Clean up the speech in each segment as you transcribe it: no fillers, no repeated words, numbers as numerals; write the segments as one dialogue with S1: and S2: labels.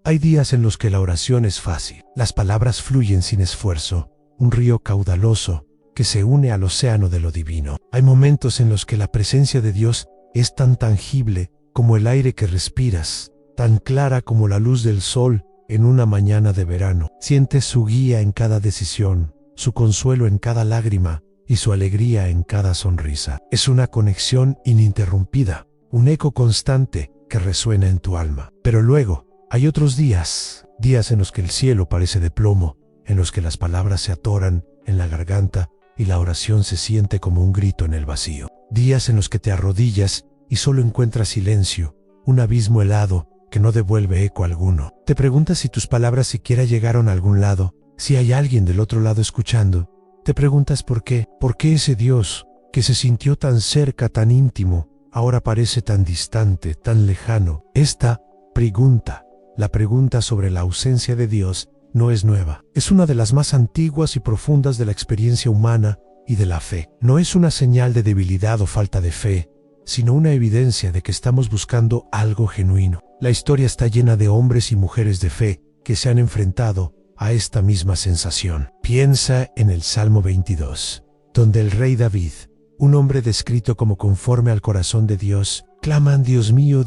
S1: Hay días en los que la oración es fácil. Las palabras fluyen sin esfuerzo, un río caudaloso que se une al océano de lo divino. Hay momentos en los que la presencia de Dios es tan tangible como el aire que respiras, tan clara como la luz del sol en una mañana de verano. Sientes su guía en cada decisión, su consuelo en cada lágrima y su alegría en cada sonrisa. Es una conexión ininterrumpida, un eco constante que resuena en tu alma. Pero luego, hay otros días en los que el cielo parece de plomo, en los que las palabras se atoran en la garganta y la oración se siente como un grito en el vacío. Días en los que te arrodillas y solo encuentras silencio, un abismo helado que no devuelve eco alguno. Te preguntas si tus palabras siquiera llegaron a algún lado, si hay alguien del otro lado escuchando. Te preguntas por qué ese Dios que se sintió tan cerca, tan íntimo, ahora parece tan distante, tan lejano. Esta pregunta, la pregunta sobre la ausencia de Dios, no es nueva. Es una de las más antiguas y profundas de la experiencia humana y de la fe. No es una señal de debilidad o falta de fe, sino una evidencia de que estamos buscando algo genuino. La historia está llena de hombres y mujeres de fe que se han enfrentado a esta misma sensación. Piensa en el Salmo 22, donde el rey David, un hombre descrito como conforme al corazón de Dios, claman: Dios mío,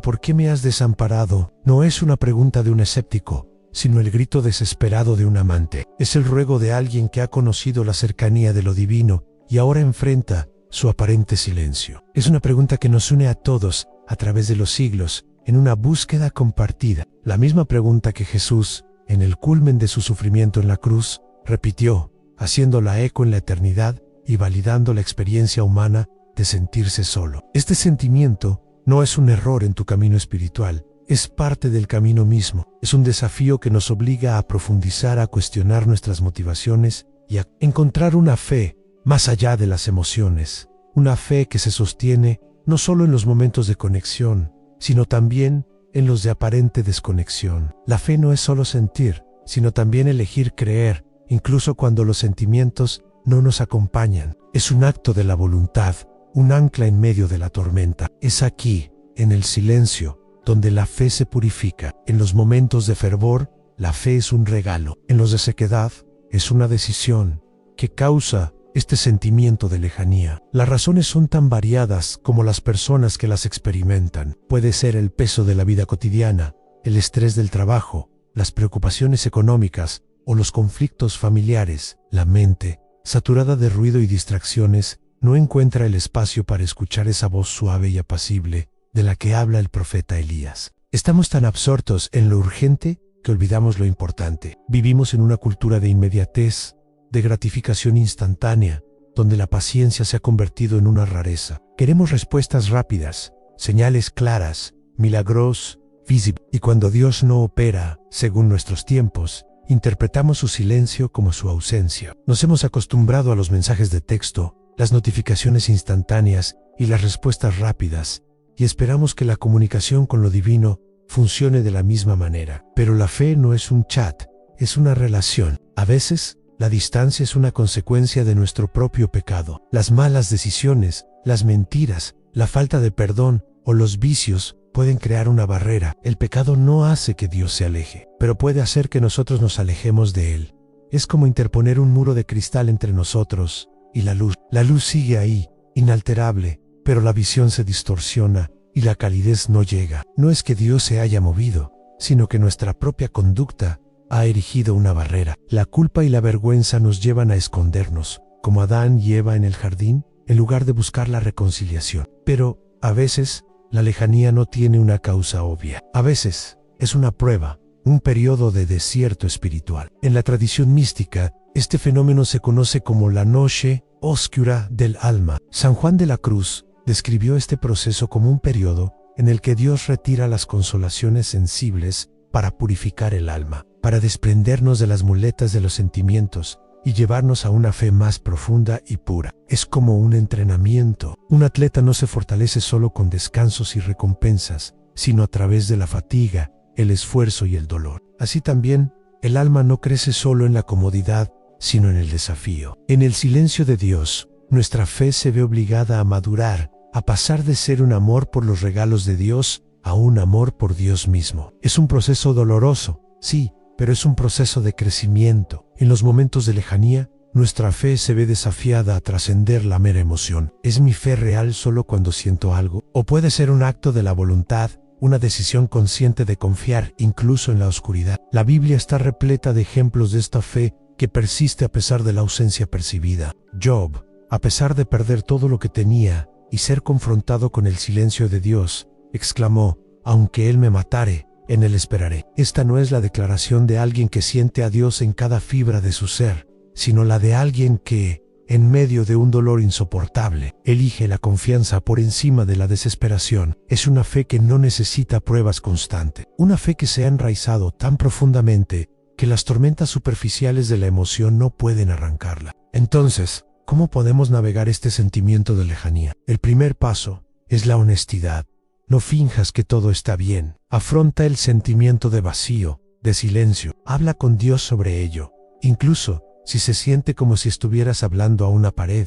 S1: ¿por qué me has desamparado? No es una pregunta de un escéptico, sino el grito desesperado de un amante. Es el ruego de alguien que ha conocido la cercanía de lo divino y ahora enfrenta su aparente silencio. Es una pregunta que nos une a todos a través de los siglos en una búsqueda compartida. La misma pregunta que Jesús, en el culmen de su sufrimiento en la cruz, repitió, haciéndola eco en la eternidad y validando la experiencia humana de sentirse solo. Este sentimiento no es un error en tu camino espiritual, es parte del camino mismo. Es un desafío que nos obliga a profundizar, a cuestionar nuestras motivaciones y a encontrar una fe más allá de las emociones. Una fe que se sostiene no solo en los momentos de conexión, sino también en los de aparente desconexión. La fe no es solo sentir, sino también elegir creer, incluso cuando los sentimientos no nos acompañan. Es un acto de la voluntad, un ancla en medio de la tormenta. Es aquí, en el silencio, donde la fe se purifica. En los momentos de fervor, la fe es un regalo. En los de sequedad, es una decisión que causa este sentimiento de lejanía. Las razones son tan variadas como las personas que las experimentan. Puede ser el peso de la vida cotidiana, el estrés del trabajo, las preocupaciones económicas o los conflictos familiares. La mente, saturada de ruido y distracciones, no encuentra el espacio para escuchar esa voz suave y apacible de la que habla el profeta Elías. Estamos tan absortos en lo urgente que olvidamos lo importante. Vivimos en una cultura de inmediatez, de gratificación instantánea, donde la paciencia se ha convertido en una rareza. Queremos respuestas rápidas, señales claras, milagros visibles. Y cuando Dios no opera según nuestros tiempos, interpretamos su silencio como su ausencia. Nos hemos acostumbrado a los mensajes de texto, las notificaciones instantáneas y las respuestas rápidas, y esperamos que la comunicación con lo divino funcione de la misma manera. Pero la fe no es un chat, es una relación. A veces, la distancia es una consecuencia de nuestro propio pecado. Las malas decisiones, las mentiras, la falta de perdón o los vicios pueden crear una barrera. El pecado no hace que Dios se aleje, pero puede hacer que nosotros nos alejemos de Él. Es como interponer un muro de cristal entre nosotros y la luz. La luz sigue ahí, inalterable, pero la visión se distorsiona y la calidez no llega. No es que Dios se haya movido, sino que nuestra propia conducta ha erigido una barrera. La culpa y la vergüenza nos llevan a escondernos, como Adán y Eva en el jardín, en lugar de buscar la reconciliación. Pero, a veces, la lejanía no tiene una causa obvia. A veces, es una prueba, un periodo de desierto espiritual. En la tradición mística, este fenómeno se conoce como la noche oscura del alma. San Juan de la Cruz describió este proceso como un periodo en el que Dios retira las consolaciones sensibles para purificar el alma, para desprendernos de las muletas de los sentimientos y llevarnos a una fe más profunda y pura. Es como un entrenamiento. Un atleta no se fortalece solo con descansos y recompensas, sino a través de la fatiga, el esfuerzo y el dolor. Así también, el alma no crece solo en la comodidad, sino en el desafío. En el silencio de Dios, nuestra fe se ve obligada a madurar, a pasar de ser un amor por los regalos de Dios a un amor por Dios mismo. Es un proceso doloroso, sí, pero es un proceso de crecimiento. En los momentos de lejanía, nuestra fe se ve desafiada a trascender la mera emoción. ¿Es mi fe real solo cuando siento algo? ¿O puede ser un acto de la voluntad, una decisión consciente de confiar incluso en la oscuridad? La Biblia está repleta de ejemplos de esta fe que persiste a pesar de la ausencia percibida. Job, a pesar de perder todo lo que tenía y ser confrontado con el silencio de Dios, exclamó: aunque Él me matare, en Él esperaré. Esta no es la declaración de alguien que siente a Dios en cada fibra de su ser, sino la de alguien que, en medio de un dolor insoportable, elige la confianza por encima de la desesperación. Es una fe que no necesita pruebas constantes, una fe que se ha enraizado tan profundamente que las tormentas superficiales de la emoción no pueden arrancarla. Entonces, ¿cómo podemos navegar este sentimiento de lejanía? El primer paso es la honestidad. No finjas que todo está bien. Afronta el sentimiento de vacío, de silencio. Habla con Dios sobre ello. Incluso si se siente como si estuvieras hablando a una pared.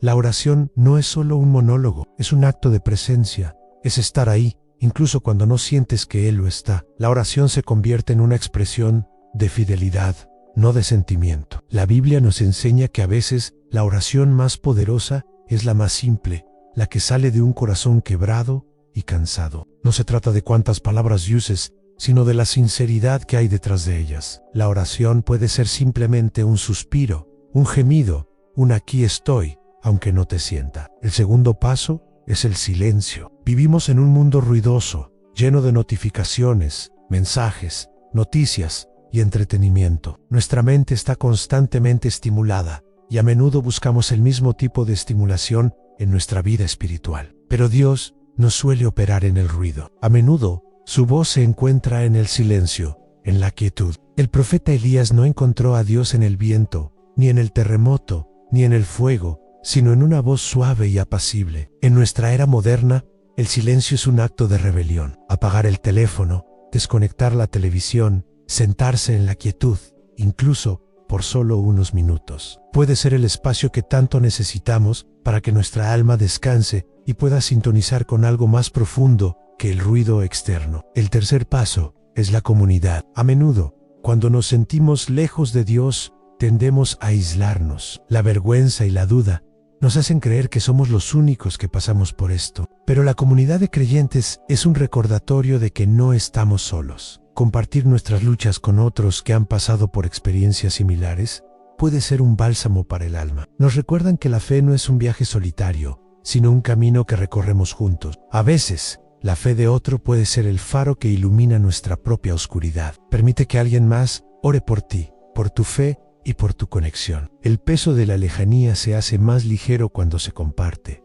S1: La oración no es solo un monólogo, es un acto de presencia. Es estar ahí, incluso cuando no sientes que Él lo está. La oración se convierte en una expresión de fidelidad, no de sentimiento. La Biblia nos enseña que a veces la oración más poderosa es la más simple, la que sale de un corazón quebrado y cansado. No se trata de cuántas palabras uses, sino de la sinceridad que hay detrás de ellas. La oración puede ser simplemente un suspiro, un gemido, un aquí estoy, aunque no te sienta. El segundo paso es el silencio. Vivimos en un mundo ruidoso, lleno de notificaciones, mensajes, noticias y entretenimiento. Nuestra mente está constantemente estimulada y a menudo buscamos el mismo tipo de estimulación en nuestra vida espiritual. Pero Dios no suele operar en el ruido. A menudo, su voz se encuentra en el silencio, en la quietud. El profeta Elías no encontró a Dios en el viento, ni en el terremoto, ni en el fuego, sino en una voz suave y apacible. En nuestra era moderna, el silencio es un acto de rebelión. Apagar el teléfono, desconectar la televisión, sentarse en la quietud, incluso por solo unos minutos. Puede ser el espacio que tanto necesitamos para que nuestra alma descanse y pueda sintonizar con algo más profundo que el ruido externo. El tercer paso es la comunidad. A menudo, cuando nos sentimos lejos de Dios, tendemos a aislarnos. La vergüenza y la duda nos hacen creer que somos los únicos que pasamos por esto. Pero la comunidad de creyentes es un recordatorio de que no estamos solos. Compartir nuestras luchas con otros que han pasado por experiencias similares puede ser un bálsamo para el alma. Nos recuerdan que la fe no es un viaje solitario, sino un camino que recorremos juntos. A veces, la fe de otro puede ser el faro que ilumina nuestra propia oscuridad. Permite que alguien más ore por ti, por tu fe y por tu conexión. El peso de la lejanía se hace más ligero cuando se comparte.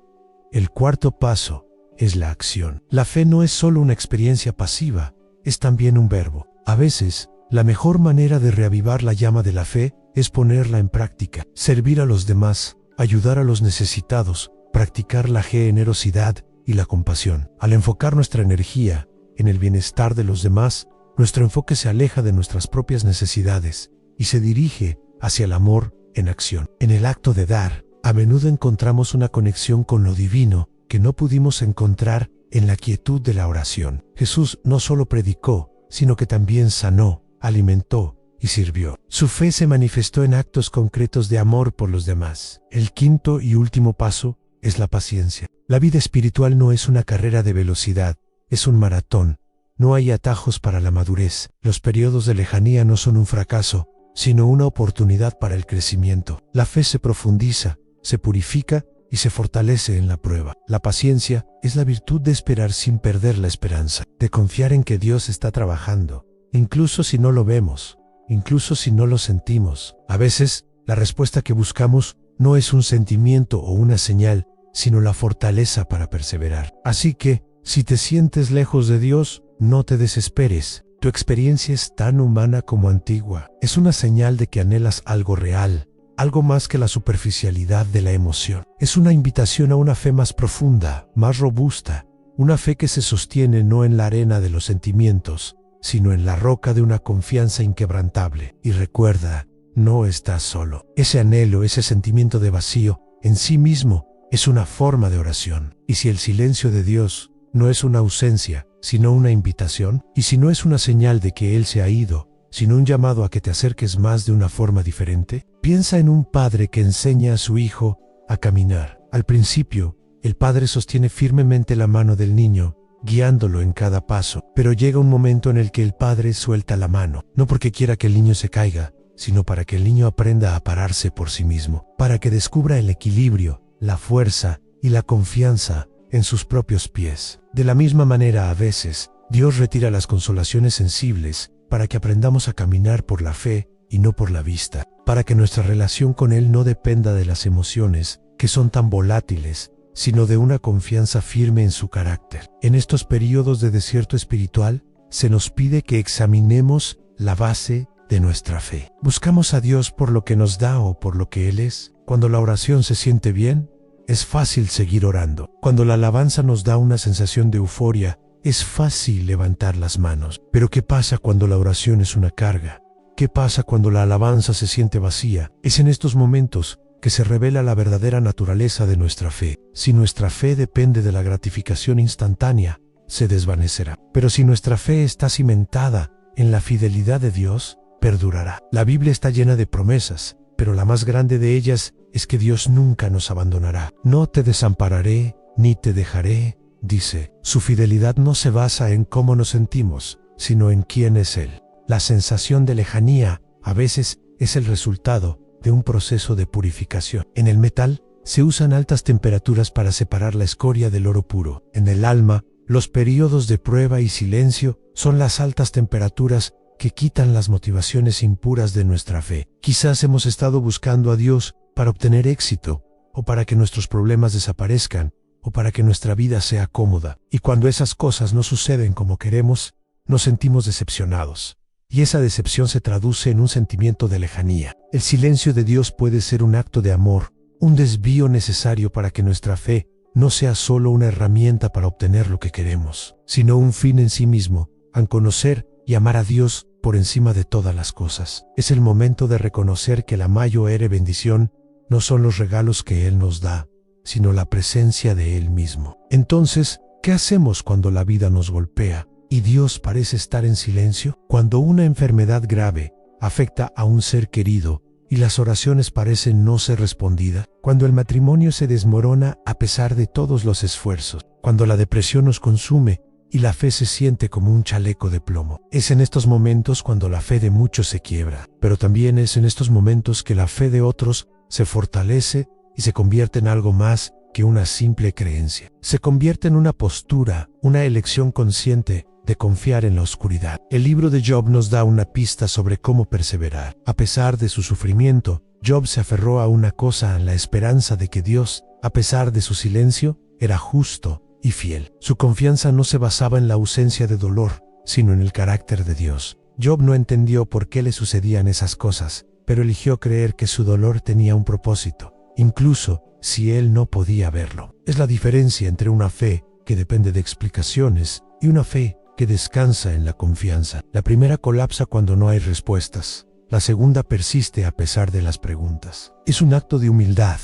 S1: El cuarto paso es la acción. La fe no es solo una experiencia pasiva, es también un verbo. A veces, la mejor manera de reavivar la llama de la fe es ponerla en práctica. Servir a los demás, ayudar a los necesitados, practicar la generosidad y la compasión. Al enfocar nuestra energía en el bienestar de los demás, nuestro enfoque se aleja de nuestras propias necesidades y se dirige hacia el amor en acción. En el acto de dar, a menudo encontramos una conexión con lo divino que no pudimos encontrar en la quietud de la oración. Jesús no solo predicó, sino que también sanó, alimentó y sirvió. Su fe se manifestó en actos concretos de amor por los demás. El quinto y último paso es la paciencia. La vida espiritual no es una carrera de velocidad, es un maratón. No hay atajos para la madurez. Los periodos de lejanía no son un fracaso, sino una oportunidad para el crecimiento. La fe se profundiza, se purifica y se fortalece en la prueba. La paciencia es la virtud de esperar sin perder la esperanza, de confiar en que Dios está trabajando, incluso si no lo vemos, incluso si no lo sentimos. A veces, la respuesta que buscamos no es un sentimiento o una señal, sino la fortaleza para perseverar. Así que, si te sientes lejos de Dios, no te desesperes. Tu experiencia es tan humana como antigua. Es una señal de que anhelas algo real, algo más que la superficialidad de la emoción. Es una invitación a una fe más profunda, más robusta, una fe que se sostiene no en la arena de los sentimientos, sino en la roca de una confianza inquebrantable. Y recuerda, no estás solo. Ese anhelo, ese sentimiento de vacío, en sí mismo, es una forma de oración. Y si el silencio de Dios no es una ausencia, sino una invitación? Y si no es una señal de que Él se ha ido, sino un llamado a que te acerques más de una forma diferente. Piensa en un padre que enseña a su hijo a caminar. Al principio, el padre sostiene firmemente la mano del niño, guiándolo en cada paso, pero llega un momento en el que el padre suelta la mano, no porque quiera que el niño se caiga, sino para que el niño aprenda a pararse por sí mismo, para que descubra el equilibrio, la fuerza y la confianza en sus propios pies. De la misma manera, a veces, Dios retira las consolaciones sensibles para que aprendamos a caminar por la fe y no por la vista, para que nuestra relación con Él no dependa de las emociones, que son tan volátiles, sino de una confianza firme en su carácter. En estos periodos de desierto espiritual, se nos pide que examinemos la base de nuestra fe. ¿Buscamos a Dios por lo que nos da o por lo que Él es? Cuando la oración se siente bien, es fácil seguir orando. Cuando la alabanza nos da una sensación de euforia, es fácil levantar las manos. Pero ¿qué pasa cuando la oración es una carga? ¿Qué pasa cuando la alabanza se siente vacía? Es en estos momentos que se revela la verdadera naturaleza de nuestra fe. Si nuestra fe depende de la gratificación instantánea, se desvanecerá. Pero si nuestra fe está cimentada en la fidelidad de Dios, perdurará. La Biblia está llena de promesas, pero la más grande de ellas es que Dios nunca nos abandonará. No te desampararé, ni te dejaré, dice. Su fidelidad no se basa en cómo nos sentimos, sino en quién es Él. La sensación de lejanía a veces es el resultado de un proceso de purificación. En el metal, se usan altas temperaturas para separar la escoria del oro puro. En el alma, los períodos de prueba y silencio son las altas temperaturas que quitan las motivaciones impuras de nuestra fe. Quizás hemos estado buscando a Dios para obtener éxito, o para que nuestros problemas desaparezcan, o para que nuestra vida sea cómoda. Y cuando esas cosas no suceden como queremos, nos sentimos decepcionados. Y esa decepción se traduce en un sentimiento de lejanía. El silencio de Dios puede ser un acto de amor, un desvío necesario para que nuestra fe no sea solo una herramienta para obtener lo que queremos, sino un fin en sí mismo, al conocer y amar a Dios por encima de todas las cosas. Es el momento de reconocer que la mayor bendición no son los regalos que Él nos da, sino la presencia de Él mismo. Entonces, ¿qué hacemos cuando la vida nos golpea y Dios parece estar en silencio? Cuando una enfermedad grave afecta a un ser querido y las oraciones parecen no ser respondidas, cuando el matrimonio se desmorona a pesar de todos los esfuerzos, cuando la depresión nos consume y la fe se siente como un chaleco de plomo. Es en estos momentos cuando la fe de muchos se quiebra, pero también es en estos momentos que la fe de otros se fortalece y se convierte en algo más que una simple creencia. Se convierte en una postura, una elección consciente de confiar en la oscuridad. El libro de Job nos da una pista sobre cómo perseverar. A pesar de su sufrimiento, Job se aferró a una cosa en la esperanza de que Dios, a pesar de su silencio, era justo y fiel. Su confianza no se basaba en la ausencia de dolor, sino en el carácter de Dios. Job no entendió por qué le sucedían esas cosas, pero eligió creer que su dolor tenía un propósito, incluso si él no podía verlo. Es la diferencia entre una fe que depende de explicaciones y una fe que descansa en la confianza. La primera colapsa cuando no hay respuestas. La segunda persiste a pesar de las preguntas. Es un acto de humildad,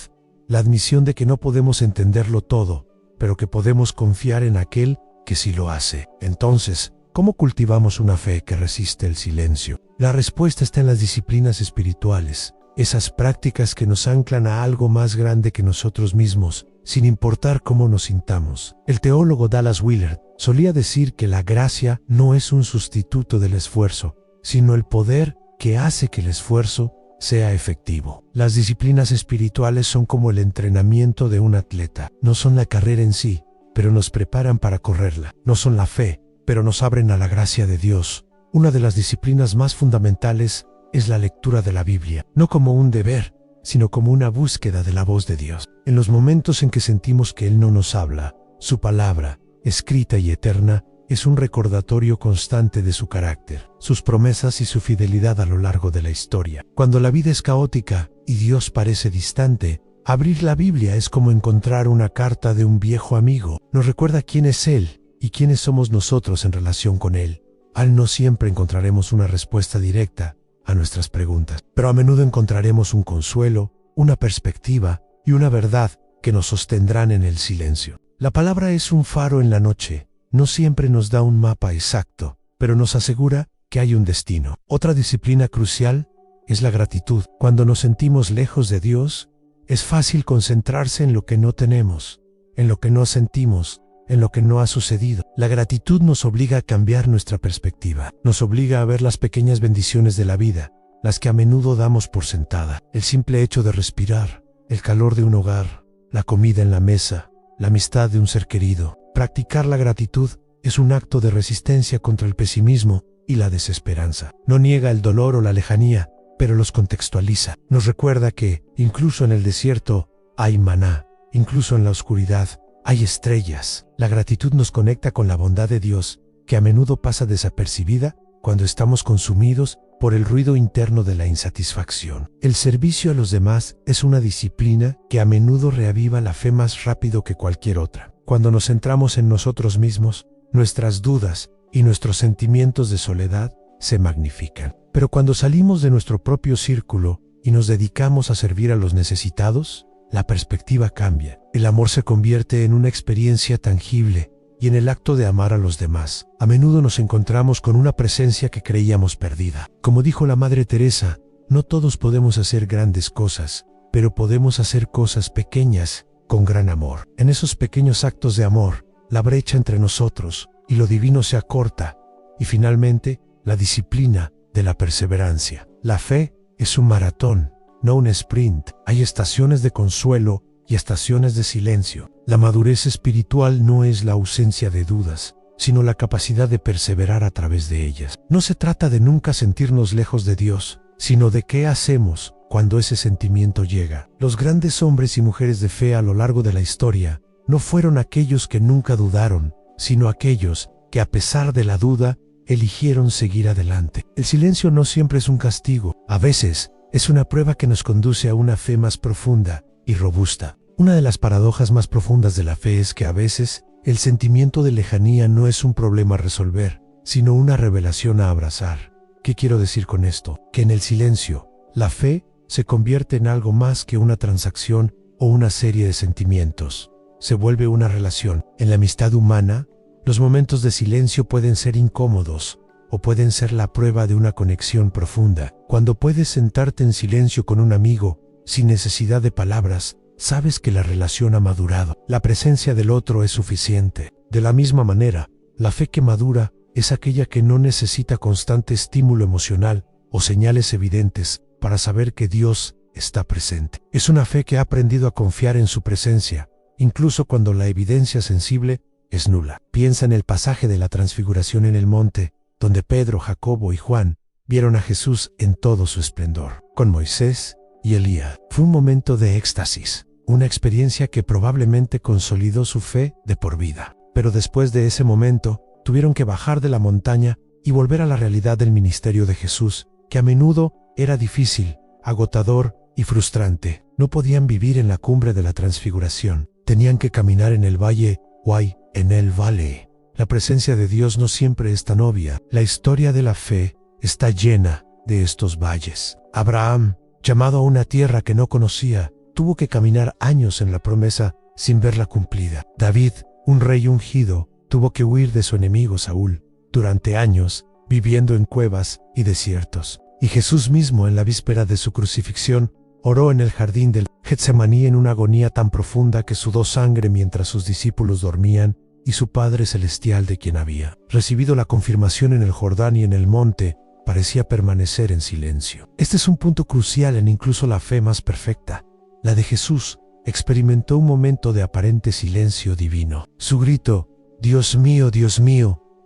S1: la admisión de que no podemos entenderlo todo, pero que podemos confiar en aquel que sí lo hace. Entonces, ¿cómo cultivamos una fe que resiste el silencio? La respuesta está en las disciplinas espirituales, esas prácticas que nos anclan a algo más grande que nosotros mismos, sin importar cómo nos sintamos. El teólogo Dallas Willard solía decir que la gracia no es un sustituto del esfuerzo, sino el poder que hace que el esfuerzo sea efectivo. Las disciplinas espirituales son como el entrenamiento de un atleta. No son la carrera en sí, pero nos preparan para correrla. No son la fe, pero nos abren a la gracia de Dios. Una de las disciplinas más fundamentales es la lectura de la Biblia, no como un deber, sino como una búsqueda de la voz de Dios. En los momentos en que sentimos que Él no nos habla, su palabra, escrita y eterna, es un recordatorio constante de su carácter, sus promesas y su fidelidad a lo largo de la historia. Cuando la vida es caótica y Dios parece distante, abrir la Biblia es como encontrar una carta de un viejo amigo. Nos recuerda quién es Él y quiénes somos nosotros en relación con Él. No siempre encontraremos una respuesta directa a nuestras preguntas, pero a menudo encontraremos un consuelo, una perspectiva y una verdad que nos sostendrán en el silencio. La palabra es un faro en la noche, no siempre nos da un mapa exacto, pero nos asegura que hay un destino. Otra disciplina crucial es la gratitud. Cuando nos sentimos lejos de Dios, es fácil concentrarse en lo que no tenemos, en lo que no sentimos, en lo que no ha sucedido. La gratitud nos obliga a cambiar nuestra perspectiva. Nos obliga a ver las pequeñas bendiciones de la vida, las que a menudo damos por sentada. El simple hecho de respirar, el calor de un hogar, la comida en la mesa, la amistad de un ser querido. Practicar la gratitud es un acto de resistencia contra el pesimismo y la desesperanza. No niega el dolor o la lejanía, pero los contextualiza. Nos recuerda que, incluso en el desierto, hay maná. Incluso en la oscuridad, hay estrellas. La gratitud nos conecta con la bondad de Dios, que a menudo pasa desapercibida cuando estamos consumidos por el ruido interno de la insatisfacción. El servicio a los demás es una disciplina que a menudo reaviva la fe más rápido que cualquier otra. Cuando nos centramos en nosotros mismos, nuestras dudas y nuestros sentimientos de soledad se magnifican. Pero cuando salimos de nuestro propio círculo y nos dedicamos a servir a los necesitados, la perspectiva cambia. El amor se convierte en una experiencia tangible y en el acto de amar a los demás, a menudo nos encontramos con una presencia que creíamos perdida. Como dijo la Madre Teresa, no todos podemos hacer grandes cosas, pero podemos hacer cosas pequeñas con gran amor. En esos pequeños actos de amor, la brecha entre nosotros y lo divino se acorta. Y finalmente, la disciplina de la perseverancia. La fe es un maratón, no un sprint. Hay estaciones de consuelo y estaciones de silencio. La madurez espiritual no es la ausencia de dudas, sino la capacidad de perseverar a través de ellas. No se trata de nunca sentirnos lejos de Dios, sino de qué hacemos cuando ese sentimiento llega. Los grandes hombres y mujeres de fe a lo largo de la historia no fueron aquellos que nunca dudaron, sino aquellos que a pesar de la duda eligieron seguir adelante. El silencio no siempre es un castigo, a veces es una prueba que nos conduce a una fe más profunda y robusta. Una de las paradojas más profundas de la fe es que a veces el sentimiento de lejanía no es un problema a resolver, sino una revelación a abrazar. ¿Qué quiero decir con esto? Que en el silencio, la fe se convierte en algo más que una transacción o una serie de sentimientos. Se vuelve una relación. En la amistad humana, los momentos de silencio pueden ser incómodos o pueden ser la prueba de una conexión profunda. Cuando puedes sentarte en silencio con un amigo, sin necesidad de palabras, sabes que la relación ha madurado. La presencia del otro es suficiente. De la misma manera, la fe que madura es aquella que no necesita constante estímulo emocional o señales evidentes para saber que Dios está presente. Es una fe que ha aprendido a confiar en su presencia, incluso cuando la evidencia sensible es nula. Piensa en el pasaje de la transfiguración en el monte, donde Pedro, Jacobo y Juan vieron a Jesús en todo su esplendor, con Moisés y Elías. Fue un momento de éxtasis, una experiencia que probablemente consolidó su fe de por vida. Pero después de ese momento, tuvieron que bajar de la montaña y volver a la realidad del ministerio de Jesús, que a menudo era difícil, agotador y frustrante. No podían vivir en la cumbre de la transfiguración, tenían que caminar en el valle o en el valle. La presencia de Dios no siempre es tan obvia. La historia de la fe está llena de estos valles. Abraham, llamado a una tierra que no conocía, tuvo que caminar años en la promesa sin verla cumplida. David, un rey ungido, tuvo que huir de su enemigo Saúl durante años, viviendo en cuevas y desiertos. Y Jesús mismo, en la víspera de su crucifixión, oró en el jardín del Getsemaní en una agonía tan profunda que sudó sangre mientras sus discípulos dormían y su Padre Celestial, de quien había recibido la confirmación en el Jordán y en el monte, parecía permanecer en silencio. Este es un punto crucial en incluso la fe más perfecta. La de Jesús experimentó un momento de aparente silencio divino. Su grito, Dios mío,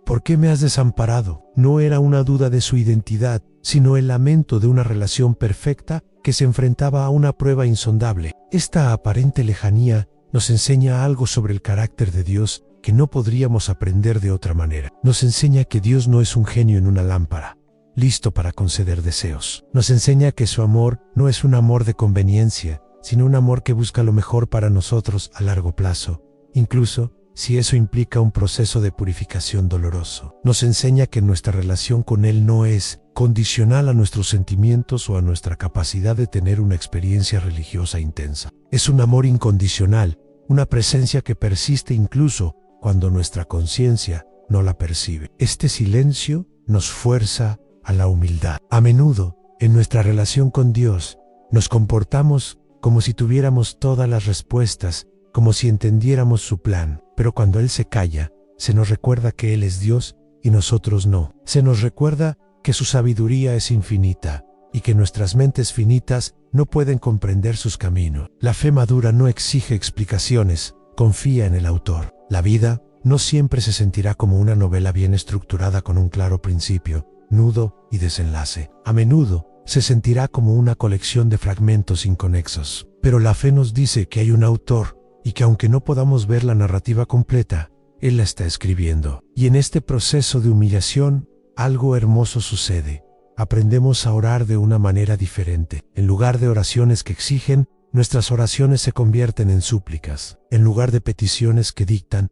S1: ¿por qué me has desamparado?, no era una duda de su identidad, sino el lamento de una relación perfecta que se enfrentaba a una prueba insondable. Esta aparente lejanía nos enseña algo sobre el carácter de Dios que no podríamos aprender de otra manera. Nos enseña que Dios no es un genio en una lámpara, listo para conceder deseos. Nos enseña que su amor no es un amor de conveniencia, sino un amor que busca lo mejor para nosotros a largo plazo, incluso si eso implica un proceso de purificación doloroso. Nos enseña que nuestra relación con Él no es condicional a nuestros sentimientos o a nuestra capacidad de tener una experiencia religiosa intensa. Es un amor incondicional, una presencia que persiste incluso cuando nuestra conciencia no la percibe. Este silencio nos fuerza a la humildad. A menudo, en nuestra relación con Dios, nos comportamos como si tuviéramos todas las respuestas, como si entendiéramos su plan. Pero cuando Él se calla, se nos recuerda que Él es Dios y nosotros no. Se nos recuerda que su sabiduría es infinita y que nuestras mentes finitas no pueden comprender sus caminos. La fe madura no exige explicaciones, confía en el autor. La vida no siempre se sentirá como una novela bien estructurada con un claro principio, nudo y desenlace. A menudo se sentirá como una colección de fragmentos inconexos. Pero la fe nos dice que hay un autor y que aunque no podamos ver la narrativa completa, Él la está escribiendo. Y en este proceso de humillación, algo hermoso sucede. Aprendemos a orar de una manera diferente. En lugar de oraciones que exigen, nuestras oraciones se convierten en súplicas. En lugar de peticiones que dictan,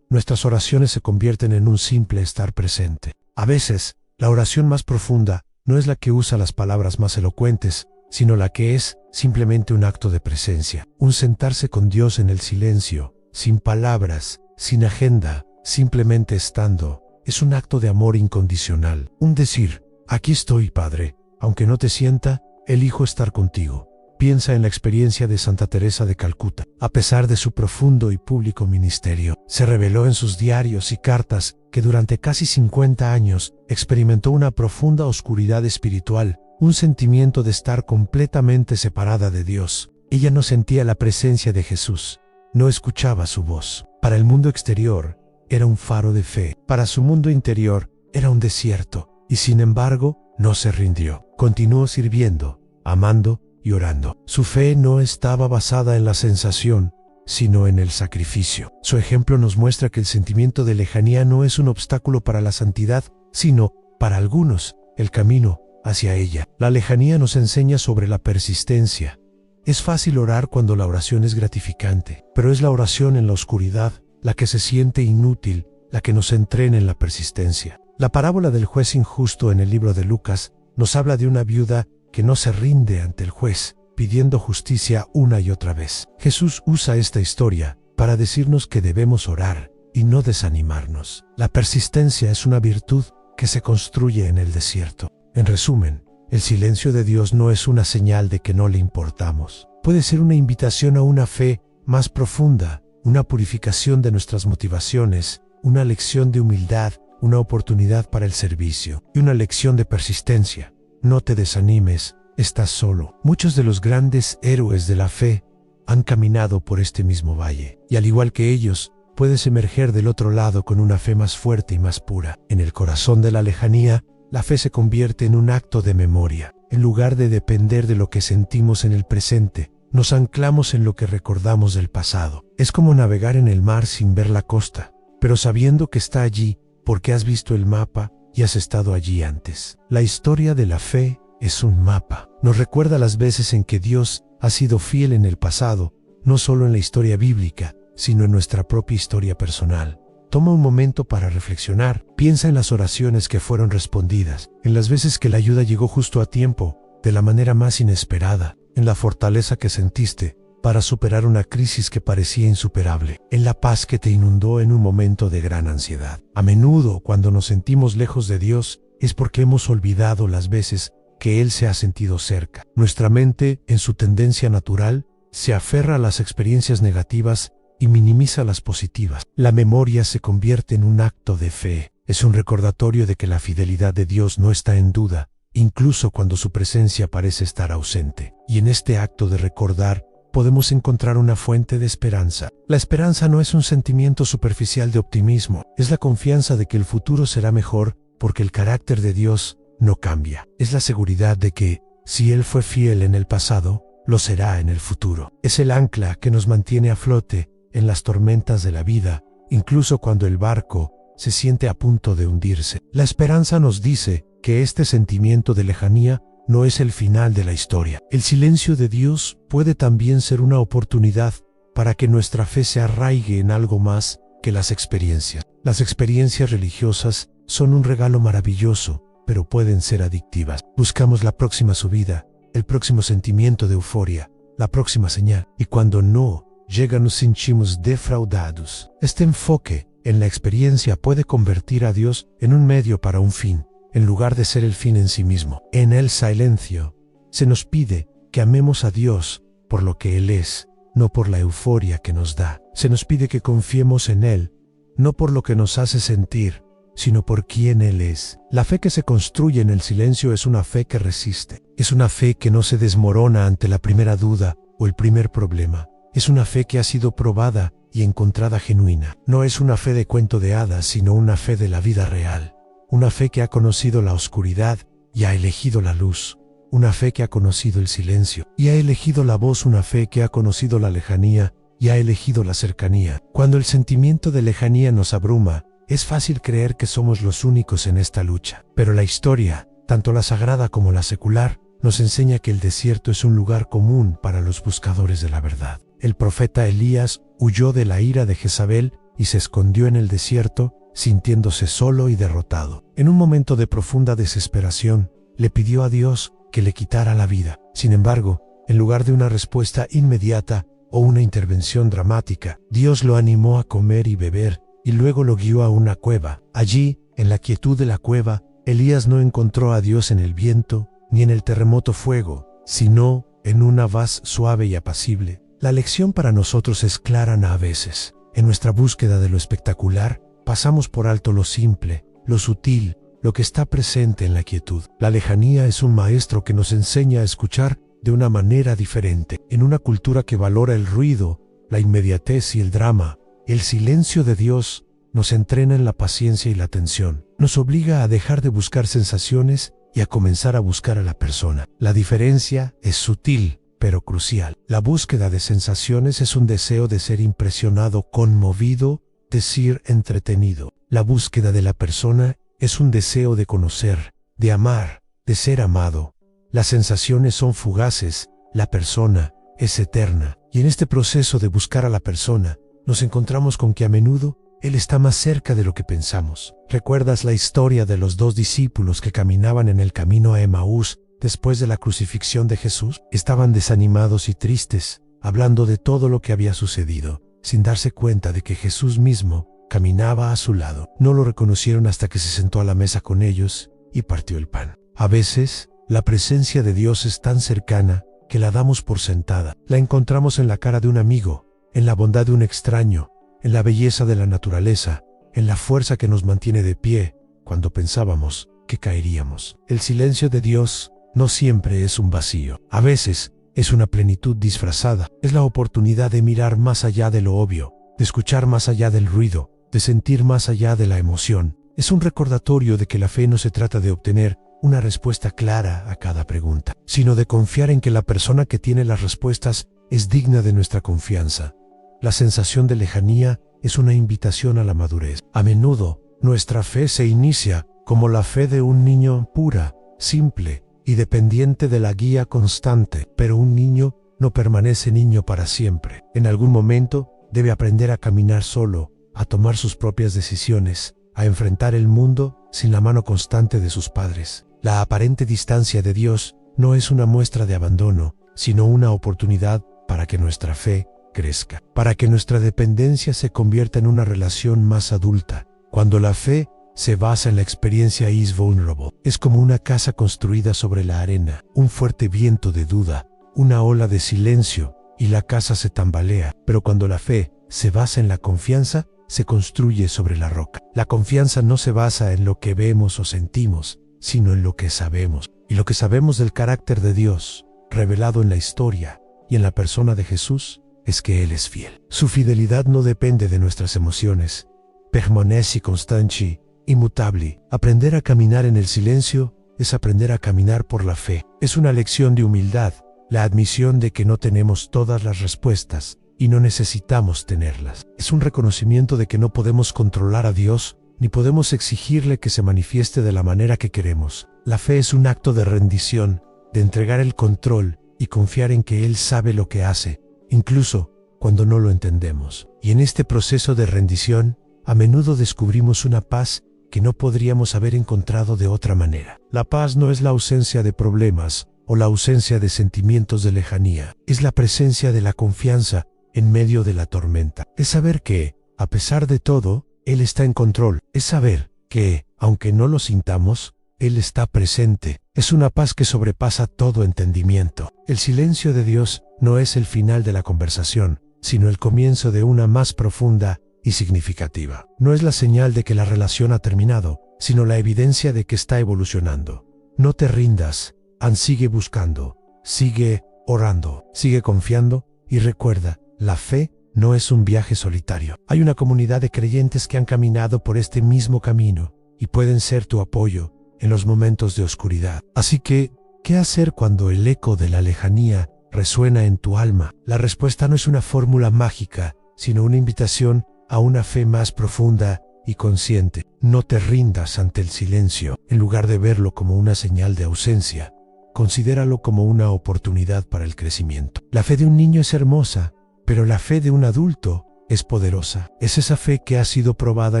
S1: nuestras oraciones se convierten en un simple estar presente. A veces, la oración más profunda no es la que usa las palabras más elocuentes, sino la que es simplemente un acto de presencia. Un sentarse con Dios en el silencio, sin palabras, sin agenda, simplemente estando, es un acto de amor incondicional. Un decir, aquí estoy, Padre, aunque no te sienta, elijo estar contigo. Piensa en la experiencia de Santa Teresa de Calcuta. A pesar de su profundo y público ministerio, se reveló en sus diarios y cartas que durante casi 50 años experimentó una profunda oscuridad espiritual, un sentimiento de estar completamente separada de Dios. Ella no sentía la presencia de Jesús, no escuchaba su voz. Para el mundo exterior, era un faro de fe. Para su mundo interior, era un desierto. Y sin embargo, no se rindió. Continuó sirviendo, amando y orando. Su fe no estaba basada en la sensación, sino en el sacrificio. Su ejemplo nos muestra que el sentimiento de lejanía no es un obstáculo para la santidad, sino, para algunos, el camino hacia ella. La lejanía nos enseña sobre la persistencia. Es fácil orar cuando la oración es gratificante, pero es la oración en la oscuridad la que se siente inútil, la que nos entrena en la persistencia. La parábola del juez injusto en el libro de Lucas nos habla de una viuda que no se rinde ante el juez, pidiendo justicia una y otra vez. Jesús usa esta historia para decirnos que debemos orar y no desanimarnos. La persistencia es una virtud que se construye en el desierto. En resumen, el silencio de Dios no es una señal de que no le importamos. Puede ser una invitación a una fe más profunda, una purificación de nuestras motivaciones, una lección de humildad, una oportunidad para el servicio y una lección de persistencia. No te desanimes, estás solo. Muchos de los grandes héroes de la fe han caminado por este mismo valle, y al igual que ellos, puedes emerger del otro lado con una fe más fuerte y más pura. En el corazón de la lejanía, la fe se convierte en un acto de memoria. En lugar de depender de lo que sentimos en el presente, nos anclamos en lo que recordamos del pasado. Es como navegar en el mar sin ver la costa, pero sabiendo que está allí porque has visto el mapa y has estado allí antes. La historia de la fe es un mapa. Nos recuerda las veces en que Dios ha sido fiel en el pasado, no solo en la historia bíblica, sino en nuestra propia historia personal. Toma un momento para reflexionar. Piensa en las oraciones que fueron respondidas, en las veces que la ayuda llegó justo a tiempo, de la manera más inesperada, en la fortaleza que sentiste para superar una crisis que parecía insuperable, en la paz que te inundó en un momento de gran ansiedad. A menudo, cuando nos sentimos lejos de Dios, es porque hemos olvidado las veces que Él se ha sentido cerca. Nuestra mente, en su tendencia natural, se aferra a las experiencias negativas y minimiza las positivas. La memoria se convierte en un acto de fe. Es un recordatorio de que la fidelidad de Dios no está en duda, incluso cuando su presencia parece estar ausente. Y en este acto de recordar, podemos encontrar una fuente de esperanza. La esperanza no es un sentimiento superficial de optimismo, es la confianza de que el futuro será mejor porque el carácter de Dios no cambia. Es la seguridad de que, si Él fue fiel en el pasado, lo será en el futuro. Es el ancla que nos mantiene a flote en las tormentas de la vida, incluso cuando el barco se siente a punto de hundirse. La esperanza nos dice que este sentimiento de lejanía no es el final de la historia. El silencio de Dios puede también ser una oportunidad para que nuestra fe se arraigue en algo más que las experiencias. Las experiencias religiosas son un regalo maravilloso, pero pueden ser adictivas. Buscamos la próxima subida, el próximo sentimiento de euforia, la próxima señal, y cuando no llega nos sentimos defraudados. Este enfoque en la experiencia puede convertir a Dios en un medio para un fin, en lugar de ser el fin en sí mismo. En el silencio, se nos pide que amemos a Dios por lo que Él es, no por la euforia que nos da. Se nos pide que confiemos en Él, no por lo que nos hace sentir, sino por quién Él es. La fe que se construye en el silencio es una fe que resiste. Es una fe que no se desmorona ante la primera duda o el primer problema. Es una fe que ha sido probada y encontrada genuina. No es una fe de cuento de hadas, sino una fe de la vida real. Una fe que ha conocido la oscuridad y ha elegido la luz. Una fe que ha conocido el silencio y ha elegido la voz. Una fe que ha conocido la lejanía y ha elegido la cercanía. Cuando el sentimiento de lejanía nos abruma, es fácil creer que somos los únicos en esta lucha. Pero la historia, tanto la sagrada como la secular, nos enseña que el desierto es un lugar común para los buscadores de la verdad. El profeta Elías huyó de la ira de Jezabel y se escondió en el desierto, sintiéndose solo y derrotado. En un momento de profunda desesperación, le pidió a Dios que le quitara la vida. Sin embargo, en lugar de una respuesta inmediata o una intervención dramática, Dios lo animó a comer y beber y luego lo guió a una cueva. Allí, en la quietud de la cueva, Elías no encontró a Dios en el viento ni en el terremoto fuego, sino en una voz suave y apacible. La lección para nosotros es clara a veces. En nuestra búsqueda de lo espectacular, pasamos por alto lo simple, lo sutil, lo que está presente en la quietud. La lejanía es un maestro que nos enseña a escuchar de una manera diferente. En una cultura que valora el ruido, la inmediatez y el drama, el silencio de Dios nos entrena en la paciencia y la atención. Nos obliga a dejar de buscar sensaciones y a comenzar a buscar a la persona. La diferencia es sutil, pero crucial. La búsqueda de sensaciones es un deseo de ser impresionado, conmovido, decir entretenido. La búsqueda de la persona es un deseo de conocer, de amar, de ser amado. Las sensaciones son fugaces, la persona es eterna. Y en este proceso de buscar a la persona, nos encontramos con que a menudo Él está más cerca de lo que pensamos. ¿Recuerdas la historia de los dos discípulos que caminaban en el camino a Emaús después de la crucifixión de Jesús? Estaban desanimados y tristes, hablando de todo lo que había sucedido, sin darse cuenta de que Jesús mismo caminaba a su lado. No lo reconocieron hasta que se sentó a la mesa con ellos y partió el pan. A veces, la presencia de Dios es tan cercana que la damos por sentada. La encontramos en la cara de un amigo, en la bondad de un extraño, en la belleza de la naturaleza, en la fuerza que nos mantiene de pie cuando pensábamos que caeríamos. El silencio de Dios no siempre es un vacío. A veces es una plenitud disfrazada. Es la oportunidad de mirar más allá de lo obvio, de escuchar más allá del ruido, de sentir más allá de la emoción. Es un recordatorio de que la fe no se trata de obtener una respuesta clara a cada pregunta, sino de confiar en que la persona que tiene las respuestas es digna de nuestra confianza. La sensación de lejanía es una invitación a la madurez. A menudo, nuestra fe se inicia como la fe de un niño, pura, simple y dependiente de la guía constante. Pero un niño no permanece niño para siempre. En algún momento, debe aprender a caminar solo, a tomar sus propias decisiones, a enfrentar el mundo sin la mano constante de sus padres. La aparente distancia de Dios no es una muestra de abandono, sino una oportunidad para que nuestra fe crezca, para que nuestra dependencia se convierta en una relación más adulta. Cuando la fe se basa en la experiencia is vulnerable, es como una casa construida sobre la arena, un fuerte viento de duda, una ola de silencio, y la casa se tambalea. Pero cuando la fe se basa en la confianza, se construye sobre la roca. La confianza no se basa en lo que vemos o sentimos, sino en lo que sabemos. Y lo que sabemos del carácter de Dios, revelado en la historia y en la persona de Jesús, es que Él es fiel. Su fidelidad no depende de nuestras emociones. Permanece constante, inmutable. Aprender a caminar en el silencio es aprender a caminar por la fe. Es una lección de humildad, la admisión de que no tenemos todas las respuestas y no necesitamos tenerlas. Es un reconocimiento de que no podemos controlar a Dios ni podemos exigirle que se manifieste de la manera que queremos. La fe es un acto de rendición, de entregar el control y confiar en que Él sabe lo que hace, incluso cuando no lo entendemos. Y en este proceso de rendición, a menudo descubrimos una paz que no podríamos haber encontrado de otra manera. La paz no es la ausencia de problemas o la ausencia de sentimientos de lejanía. Es la presencia de la confianza en medio de la tormenta. Es saber que, a pesar de todo, Él está en control. Es saber que, aunque no lo sintamos, Él está presente. Es una paz que sobrepasa todo entendimiento. El silencio de Dios no es el final de la conversación, sino el comienzo de una más profunda y significativa. No es la señal de que la relación ha terminado, sino la evidencia de que está evolucionando. No te rindas, sigue buscando, sigue orando, sigue confiando y recuerda, la fe no es un viaje solitario. Hay una comunidad de creyentes que han caminado por este mismo camino y pueden ser tu apoyo en los momentos de oscuridad. Así que, ¿qué hacer cuando el eco de la lejanía resuena en tu alma? La respuesta no es una fórmula mágica, sino una invitación a una fe más profunda y consciente. No te rindas ante el silencio. En lugar de verlo como una señal de ausencia, considéralo como una oportunidad para el crecimiento. La fe de un niño es hermosa, pero la fe de un adulto es poderosa. Es esa fe que ha sido probada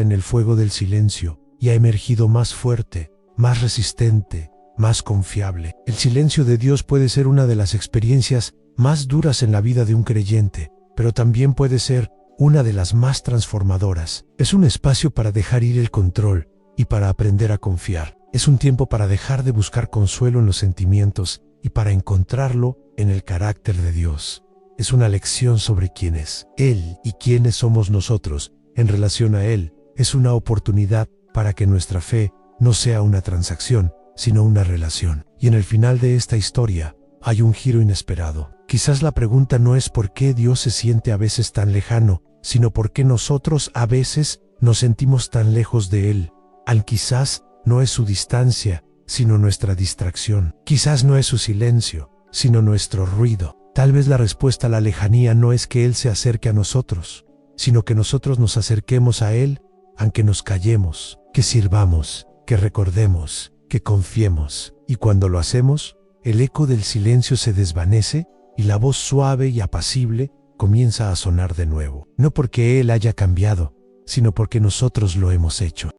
S1: en el fuego del silencio y ha emergido más fuerte, más resistente, más confiable. El silencio de Dios puede ser una de las experiencias más duras en la vida de un creyente, pero también puede ser una de las más transformadoras. Es un espacio para dejar ir el control y para aprender a confiar. Es un tiempo para dejar de buscar consuelo en los sentimientos y para encontrarlo en el carácter de Dios. Es una lección sobre quién es Él y quiénes somos nosotros en relación a Él. Es una oportunidad para que nuestra fe no sea una transacción, sino una relación. Y en el final de esta historia hay un giro inesperado. Quizás la pregunta no es por qué Dios se siente a veces tan lejano, sino por qué nosotros a veces nos sentimos tan lejos de Él. Quizás no es su distancia, sino nuestra distracción. Quizás no es su silencio, sino nuestro ruido. Tal vez la respuesta a la lejanía no es que Él se acerque a nosotros, sino que nosotros nos acerquemos a Él, aunque nos callemos, que sirvamos, que recordemos, que confiemos. Y cuando lo hacemos, el eco del silencio se desvanece y la voz suave y apacible comienza a sonar de nuevo. No porque Él haya cambiado, sino porque nosotros lo hemos hecho.